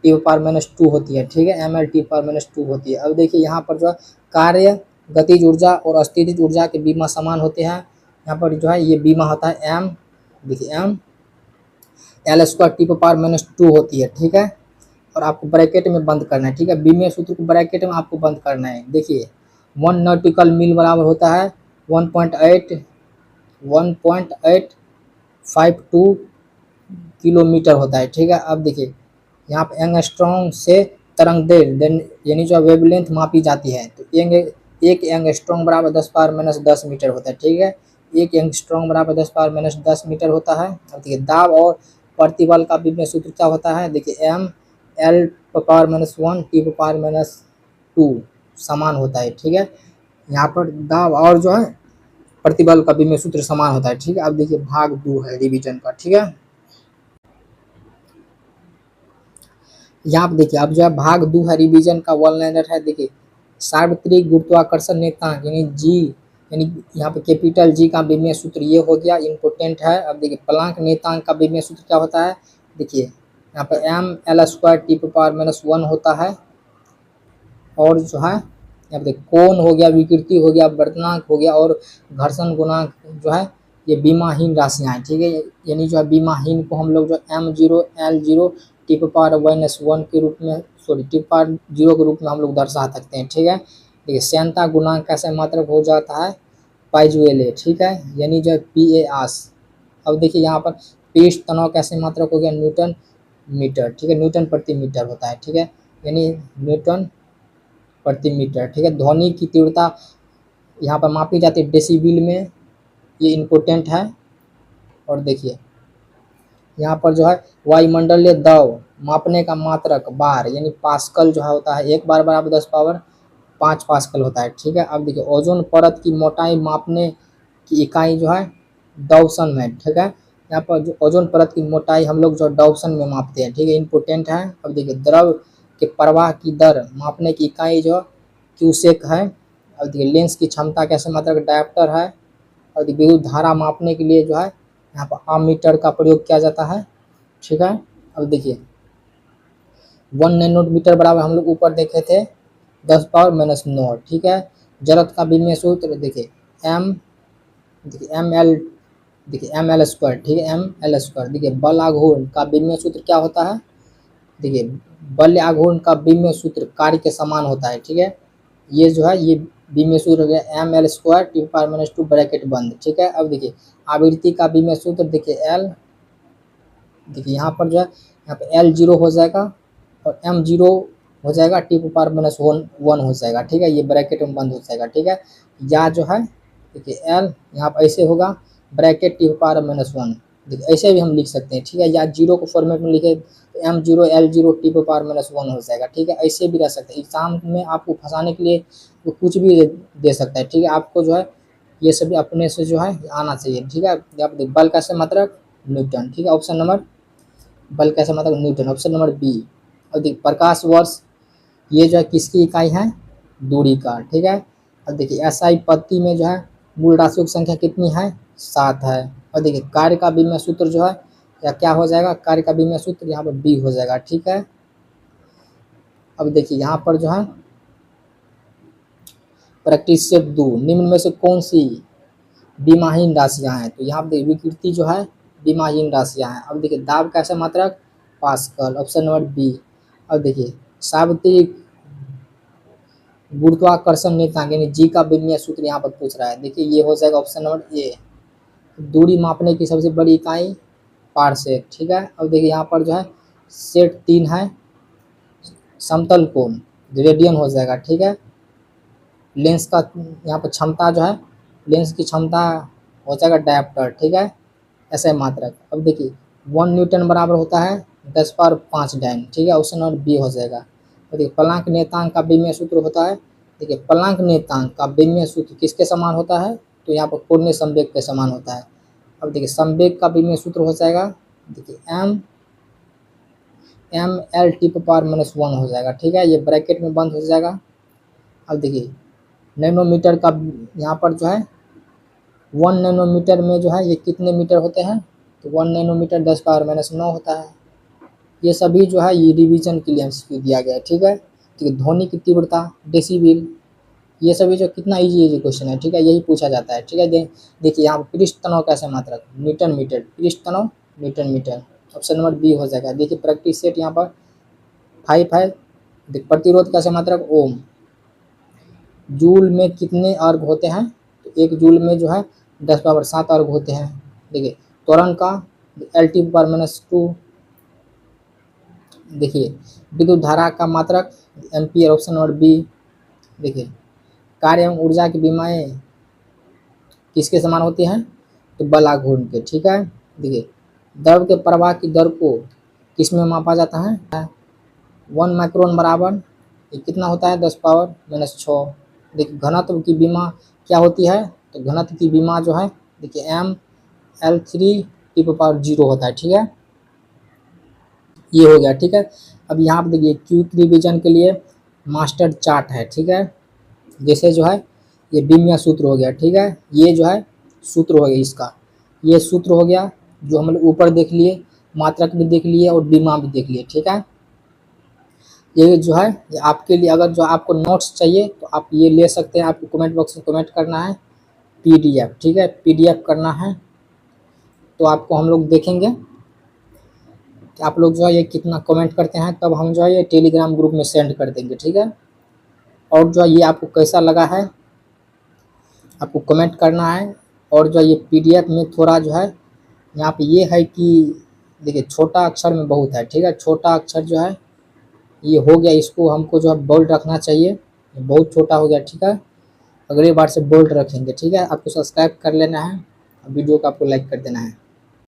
T power minus 2 होती है, ठीक है, M L T power minus 2 होती है। अब देखिए यहाँ पर जो कार्य गतिज ऊर्जा और अस्थितिज ऊर्जा के बीमा समान होते हैं, यहाँ पर जो है ये बीमा होता है एम, देखिए M L square T power minus 2 होती है, ठीक है, और आपको ब्रैकेट में बंद करना है, ठीक है, विमीय सूत्र को ब्रैकेट में आपको बंद करना है। देखिए 1 नॉटिकल मील बराबर होता है 1.852 किलोमीटर होता है, ठीक है। अब देखिए यहाँ पर एंगस्ट्रॉन्ग से तरंग दैर्ध्य यानी जो वेवलेंथ मापी जाती है, तो एक एंगस्ट्रॉन्ग बराबर 10⁻10 मीटर होता है, ठीक है, एक एंगस्ट्रॉन्ग बराबर 10⁻10 मीटर होता है। अब देखिए दाब और प्रतिबल का विमीय सूत्र क्या होता है, देखिए M L power minus 1 T power minus 2 समान होता है, ठीक है, यहाँ पर दाब और जो है प्रतिबल का विमीय सूत्र समान होता है, ठीक है। अब देखिए भाग 2 है रिवीजन का, ठीक है, यहाँ पर देखिए अब जो है भाग 2 है रिवीजन का, वन लाइनर है। देखिए सार्वत्रिक गुरुत्वाकर्षण नियतांक यानी जी, यानी यहाँ पे कैपिटल जी का विमीय सूत्र ये हो गया, इम्पोर्टेंट है। अब देखिए प्लांक नियतांक का विमीय सूत्र क्या होता है, देखिए यहाँ पे M L square T power minus 1 होता है, और जो है यहाँ पे कोण हो गया, विकृति हो गया, वर्तनांक हो गया, और घर्षण गुणांक जो है ये बीमाहीन राशियाँ हैं, ठीक है, यानी जो है बीमाहीन को हम लोग जो M0 L0 T power minus 1 के रूप में, सॉरी टी पावर 0 के रूप में हम लोग दर्शा सकते हैं, ठीक है। देखिए श्यानता गुणांक कैसे मात्रक हो जाता है, पाइजुएले, ठीक है, यानी जो है PAS। अब देखिए यहाँ पर पृष्ठ तनाव कैसे मात्रक हो गया, न्यूटन मीटर, ठीक है, न्यूटन प्रति मीटर होता है, ठीक है, यानी न्यूटन प्रति मीटर, ठीक है। ध्वनि की तीव्रता यहाँ पर मापी जाती है डेसीबल में, ये इम्पोर्टेंट है। और देखिए यहाँ पर जो है वायुमंडलीय दबाव मापने का मात्रक बार यानी पास्कल जो है होता है, 1 बार बराबर 10⁵ पास्कल होता है, ठीक है। अब देखिए ओजोन परत की मोटाई मापने की इकाई जो है डाउसन में, ठीक है, यहाँ पर जो ओजोन परत की मोटाई हम लोग जो डाउसन में मापते हैं, ठीक है, इम्पोर्टेंट है। अब देखिए द्रव के प्रवाह की दर मापने की इकाई जो क्यूसेक है। अब देखिए लेंस की क्षमता कैसे मात्रक डायप्टर है। और विद्युत धारा मापने के लिए जो है यहाँ पर अमीटर का प्रयोग किया जाता है, ठीक है। अब देखिए 1 नैनोमीटर बराबर हम लोग ऊपर देखे थे 10⁻⁻9, ठीक है। जड़त्व का विमीय सूत्र देखिए एम एल स्क्वायर, ठीक है, एम एल स्क्वायर। देखिए बल आघूर्ण का विमीय सूत्र क्या होता है, देखिए बल आघूर्ण का विमीय सूत्र कार्य के समान होता है, ठीक है, ये जो है ये विमीय सूत्र हो गया M L square T power minus 2 bracket बंद, ठीक है। अब देखिए आवृत्ति का विमीय सूत्र देखिए एल, देखिए यहाँ पर जो है यहाँ पे L0 हो जाएगा और M0 हो जाएगा, टी पावर माइनस 1 हो जाएगा, ठीक है, ये ब्रैकेट में बंद हो जाएगा, ठीक है। या जो है देखिए L यहाँ पर ऐसे होगा ब्रैकेट टी पावर माइनस 1, देखिए ऐसे भी हम लिख सकते हैं, ठीक है, या 0 को फॉर्मेट में लिखे तो M0 L0 T power minus 1 हो जाएगा, ठीक है, ऐसे भी रह सकते हैं। एग्जाम में आपको फंसाने के लिए वो कुछ भी दे सकता है, ठीक है, आपको जो है ये सभी अपने से जो है आना चाहिए, ठीक है। आप बल कैसे मात्रक न्यूटन, ठीक है, ऑप्शन नंबर बल कैसे मात्रक न्यूटन, ऑप्शन नंबर बी। और देखिए प्रकाश वर्ष ये जो है किसकी इकाई है, दूरी का, ठीक है। अब देखिए SI पत्ती में जो है मूल राशियों की संख्या कितनी है, 7 है। और देखिए कार्य का विमीय सूत्र जो है या क्या हो जाएगा, कार्य का विमीय सूत्र यहाँ पर बी हो जाएगा, ठीक है। अब देखिए यहाँ पर जो है प्रैक्टिस से 2 निम्न में से कौन सी विमाहीन राशियाँ हैं, तो यहाँ पर देखिए विकृति जो है विमाहीन राशियाँ हैं। अब देखिए दाब कैसे मात्रक पास्कल, ऑप्शन नंबर बी। अब देखिए सार्वत्रिक गुरुत्वाकर्षण नियतांक यानी जी का विमीय सूत्र यहाँ पर पूछ रहा है, देखिए ये हो जाएगा ऑप्शन नंबर ए, दूरी मापने की सबसे बड़ी इकाई पारसेक, ठीक है। अब देखिए यहाँ पर जो है सेट 3 है, समतल कोण रेडियन हो जाएगा, ठीक है। लेंस का यहाँ पर क्षमता जो है, लेंस की क्षमता हो जाएगा डायप्टर, ठीक है, ऐसा मात्रक। अब देखिए 1 न्यूटन बराबर होता है 10⁵ डाइन, ठीक है, ऑप्शन नंबर बी हो जाएगा। तो देखिए प्लांक नियतांक का विमीय सूत्र होता है, देखिए प्लांक नियतांक का विमीय सूत्र किसके समान होता है, तो यहाँ पर कोणीय संवेग के समान होता है। अब देखिए संवेग का विमीय सूत्र हो जाएगा, देखिए एम एल टी पावर -1 हो जाएगा, ठीक है, ये ब्रैकेट में बंद हो जाएगा। अब देखिए नैनोमीटर का यहाँ पर जो है 1 नैनोमीटर में जो है ये कितने मीटर होते हैं, तो 1 नैनोमीटर 10⁻⁹ होता है। ये सभी जो है ये रिवीजन के लिए एमसीक्यू दिया गया है, ठीक है। ठीक है, ध्वनि की तीव्रता डेसिबल, ये सभी जो कितना इजी क्वेश्चन है, ठीक है, यही पूछा जाता है, ठीक है। देखिए यहाँ पर पृष्ठ तनाव कैसे मात्रक, न्यूटन मीटर, पृष्ठ तनाव newton metre, option number B हो जाएगा। देखिए प्रैक्टिस सेट यहाँ पर 5 है। प्रतिरोध कैसे मात्रक ओम, जूल में कितने अर्घ होते हैं, तो 1 जूल में जो है 10⁻7 अर्घ होते हैं। देखिए त्वरण का LT⁻², देखिए विद्युत धारा का मात्रक एम्पियर, ऑप्शन नंबर बी। देखिए कार्य एवं ऊर्जा की विमाएँ किसके समान होती हैं, तो बल आघूर्ण के, ठीक है। देखिए द्रव के प्रवाह की दर को किस में मापा जाता है, 1 माइक्रोन बराबर ये कितना होता है 10⁻⁻6। देखिए घनत्व की विमा क्या होती है, तो घनत्व की विमा जो है देखिए mL3T⁻0 होता है, ठीक है, ये हो गया, ठीक है। अब यहाँ पर देखिए क्विक रिवीजन के लिए मास्टर चार्ट है, ठीक है। जैसे जो है ये विमीय सूत्र हो गया, ठीक है, ये जो है सूत्र हो गया इसका, ये सूत्र हो गया जो हम लोग ऊपर देख लिए, मात्रक भी देख लिए और विमा भी देख लिए, ठीक है। ये जो है ये आपके लिए, अगर जो आपको नोट्स चाहिए तो आप ये ले सकते हैं, आपको कमेंट बॉक्स में कमेंट करना है PDF, ठीक है, PDF करना है तो आपको हम लोग देखेंगे कि आप लोग जो है ये कितना कमेंट करते हैं, तब हम जो है ये टेलीग्राम ग्रुप में सेंड कर देंगे, ठीक है। और जो है ये आपको कैसा लगा है आपको कमेंट करना है। और जो है ये PDF में थोड़ा जो है यहाँ पे ये है कि देखिए छोटा अक्षर में बहुत है, ठीक है, छोटा अक्षर जो है ये हो गया, इसको हमको जो है बोल्ड रखना चाहिए, बहुत छोटा हो गया, ठीक है। अगली बार से बोल्ड रखेंगे, ठीक है। आपको सब्सक्राइब कर लेना है, वीडियो को आपको लाइक कर देना है।